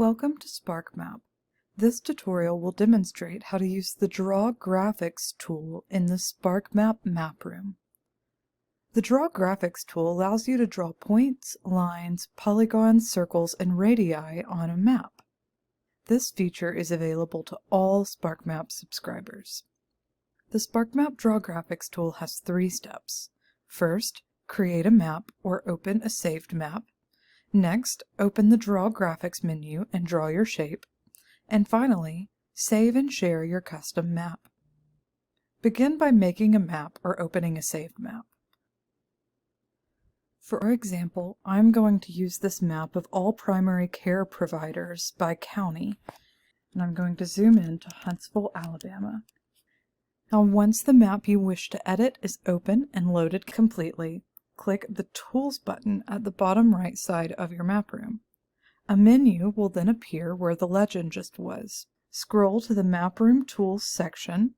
Welcome to SparkMap. This tutorial will demonstrate how to use the Draw Graphics tool in the SparkMap map room. The Draw Graphics tool allows you to draw points, lines, polygons, circles, and radii on a map. This feature is available to all SparkMap subscribers. The SparkMap Draw Graphics tool has 3 steps. First, create a map or open a saved map. Next, open the Draw Graphics menu and draw your shape. And finally, save and share your custom map. Begin by making a map or opening a saved map. For example, I'm going to use this map of all primary care providers by county, and I'm going to zoom in to Huntsville, Alabama. Now, once the map you wish to edit is open and loaded completely, click the Tools button at the bottom right side of your map room. A menu will then appear where the legend just was. Scroll to the Map Room Tools section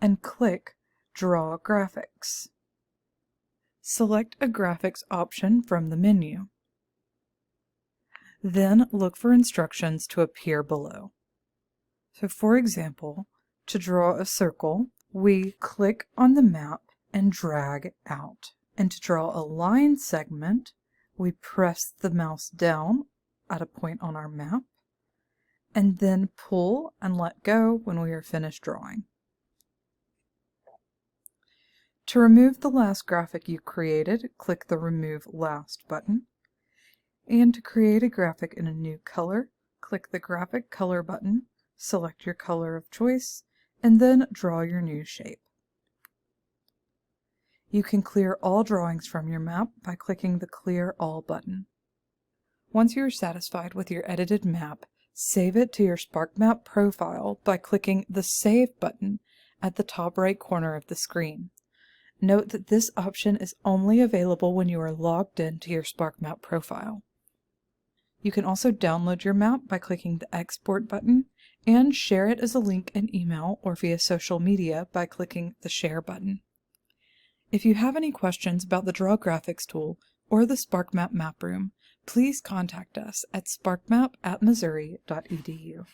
and click Draw Graphics. Select a graphics option from the menu. Then look for instructions to appear below. So for example, to draw a circle, we click on the map and drag out. And to draw a line segment, we press the mouse down at a point on our map, and then pull and let go when we are finished drawing. To remove the last graphic you created, click the Remove Last button. And to create a graphic in a new color, click the Graphic Color button, select your color of choice, and then draw your new shape. You can clear all drawings from your map by clicking the Clear All button. Once you are satisfied with your edited map, save it to your SparkMap profile by clicking the Save button at the top right corner of the screen. Note that this option is only available when you are logged in to your SparkMap profile. You can also download your map by clicking the Export button and share it as a link in email or via social media by clicking the Share button. If you have any questions about the Draw Graphics tool or the SparkMap map room, please contact us at sparkmap@missouri.edu.